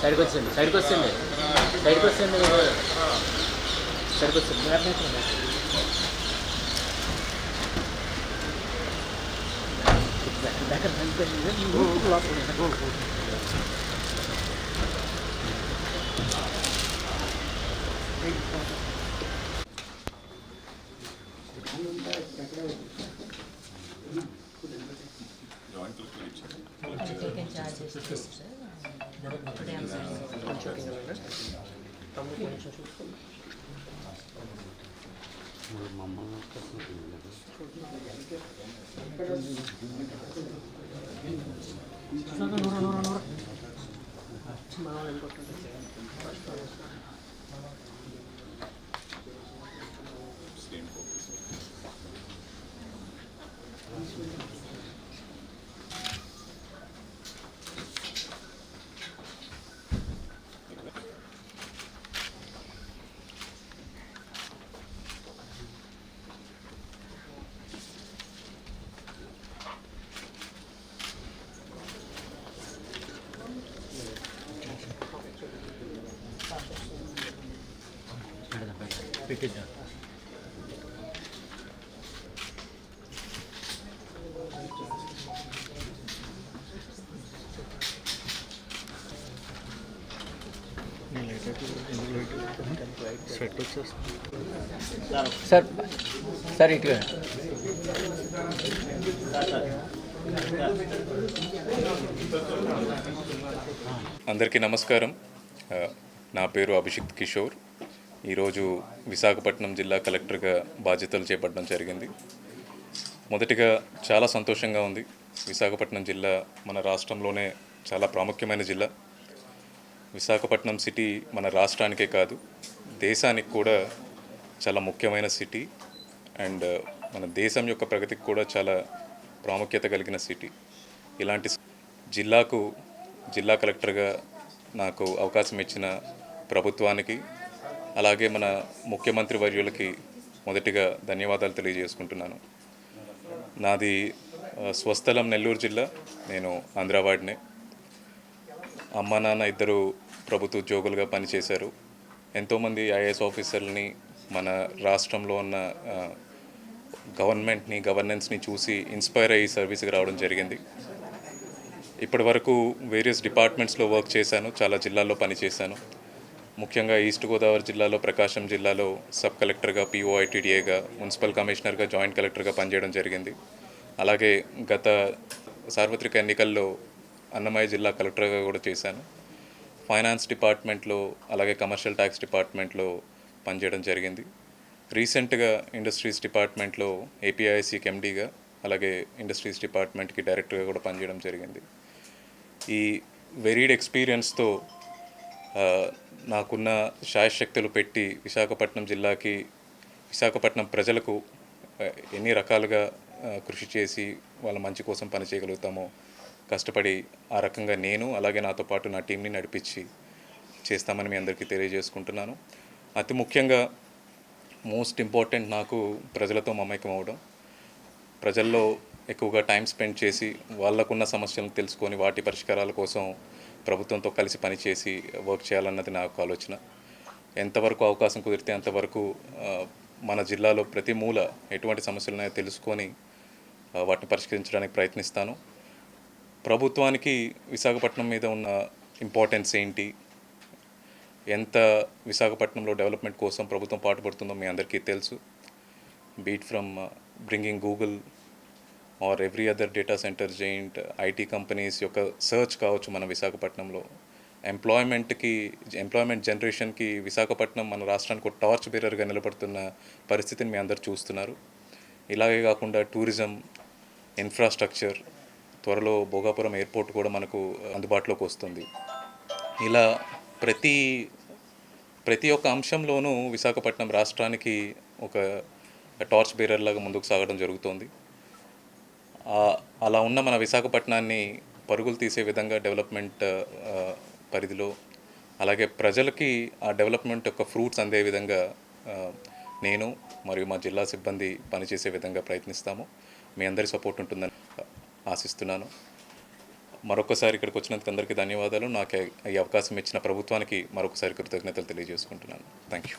సైడ్కి వచ్చింది సైడ్కి వస్తుంది సైడ్కి వస్తుంది సైడ్కి వస్తుంది పెట్టిద్దా సార్ సార్ ఇటుగా అందరికీ నమస్కారం. నా పేరు అభిషిక్త్ కిషోర్. ఈరోజు విశాఖపట్నం జిల్లా కలెక్టర్గా బాధ్యతలు చేపట్టడం జరిగింది. మొదటిగా చాలా సంతోషంగా ఉంది. విశాఖపట్నం జిల్లా మన రాష్ట్రంలోనే చాలా ప్రాముఖ్యమైన జిల్లా. విశాఖపట్నం సిటీ మన రాష్ట్రానికే కాదు దేశానికి కూడా చాలా ముఖ్యమైన సిటీ అండ్ మన దేశం యొక్క ప్రగతికి కూడా చాలా ప్రాముఖ్యత కలిగిన సిటీ. ఇలాంటి జిల్లాకు జిల్లా కలెక్టర్గా నాకు అవకాశం ఇచ్చిన ప్రభుత్వానికి అలాగే మన ముఖ్యమంత్రి వర్యులకి మొదటిగా ధన్యవాదాలు తెలియజేసుకుంటున్నాను. నాది స్వస్థలం నెల్లూరు జిల్లా. నేను ఆంధ్రావాడినే. అమ్మ నాన్న ఇద్దరు ప్రభుత్వ ఉద్యోగులుగా పనిచేశారు. ఎంతోమంది ఐఏఎస్ ఆఫీసర్లని మన రాష్ట్రంలో ఉన్న గవర్నెన్స్ని చూసి ఇన్స్పైర్ అయ్యి సర్వీస్కి రావడం జరిగింది. ఇప్పటి వరకు వేరియస్ డిపార్ట్మెంట్స్లో వర్క్ చేశాను. చాలా జిల్లాల్లో పనిచేశాను. ముఖ్యంగా ఈస్ట్ గోదావరి జిల్లాలో ప్రకాశం జిల్లాలో సబ్ కలెక్టర్గా, పిఓఐటీడీఏగా, మున్సిపల్ కమిషనర్గా, జాయింట్ కలెక్టర్గా పనిచేయడం జరిగింది. అలాగే గత సార్వత్రిక ఎన్నికల్లో అన్నమయ్య జిల్లా కలెక్టర్గా కూడా చేశాను. ఫైనాన్స్ డిపార్ట్మెంట్లో అలాగే కమర్షియల్ ట్యాక్స్ డిపార్ట్మెంట్లో పనిచేయడం జరిగింది. రీసెంట్గా ఇండస్ట్రీస్ డిపార్ట్మెంట్లో ఏపీఐఐసికి ఎండీగా అలాగే ఇండస్ట్రీస్ డిపార్ట్మెంట్కి డైరెక్టర్గా కూడా పనిచేయడం జరిగింది. ఈ వెరీడ్ ఎక్స్పీరియన్స్తో నాకున్న శాయశక్తులు పెట్టి విశాఖపట్నం జిల్లాకి, విశాఖపట్నం ప్రజలకు ఎన్ని రకాలుగా కృషి చేసి వాళ్ళ మంచి కోసం పని చేయగలుగుతామో కష్టపడి ఆ రకంగా నేను అలాగే నాతో పాటు నా టీంని నడిపించి చేస్తామని మీ అందరికీ తెలియజేసుకుంటున్నాను. అతి ముఖ్యంగా మోస్ట్ ఇంపార్టెంట్ నాకు ప్రజలతో మమేకం అవ్వడం, ప్రజల్లో ఎక్కువగా టైం స్పెండ్ చేసి వాళ్ళకున్న సమస్యలను తెలుసుకొని వాటి పరిష్కారాల కోసం ప్రభుత్వంతో కలిసి పనిచేసి వర్క్ చేయాలన్నది నా యొక్క ఆలోచన. ఎంతవరకు అవకాశం కుదిరితే అంతవరకు మన జిల్లాలో ప్రతి మూల ఎటువంటి సమస్యలు ఉన్నాయో తెలుసుకొని వాటిని పరిష్కరించడానికి ప్రయత్నిస్తాను. ప్రభుత్వానికి విశాఖపట్నం మీద ఉన్న ఇంపార్టెన్స్ ఏంటి, ఎంత విశాఖపట్నంలో డెవలప్మెంట్ కోసం ప్రభుత్వం పాటుపడుతుందో మీ అందరికీ తెలుసు. Beat from bringing Google or every other data centre giant IT companies యొక్క సర్చ్ కావచ్చు మన విశాఖపట్నంలో, ఎంప్లాయ్మెంట్ జనరేషన్కి విశాఖపట్నం మన రాష్ట్రానికి ఒక టార్చ్ బేరర్గా నిలబడుతున్న పరిస్థితిని మీ అందరు చూస్తున్నారు. ఇలాగే కాకుండా టూరిజం, ఇన్ఫ్రాస్ట్రక్చర్, త్వరలో భోగాపురం ఎయిర్పోర్ట్ కూడా మనకు అందుబాటులోకి వస్తుంది. ఇలా ప్రతి ఒక్క అంశంలోనూ విశాఖపట్నం రాష్ట్రానికి ఒక టార్చ్ బేరర్ లాగా ముందుకు సాగడం జరుగుతోంది. అలా ఉన్న మన విశాఖపట్నాన్ని పరుగులు తీసే విధంగా డెవలప్మెంట్ పరిధిలో అలాగే ప్రజలకి ఆ డెవలప్మెంట్ యొక్క ఫ్రూట్స్ అందే విధంగా నేను మరియు మా జిల్లా సిబ్బంది పనిచేసే విధంగా ప్రయత్నిస్తాము. మీ అందరి సపోర్ట్ ఉంటుందని ఆశిస్తున్నాను. మరొకసారి ఇక్కడికి వచ్చినందుకు అందరికీ ధన్యవాదాలు. నాకు ఈ అవకాశం ఇచ్చిన ప్రభుత్వానికి మరొకసారి కృతజ్ఞతలు తెలియజేసుకుంటున్నాను. Thank you.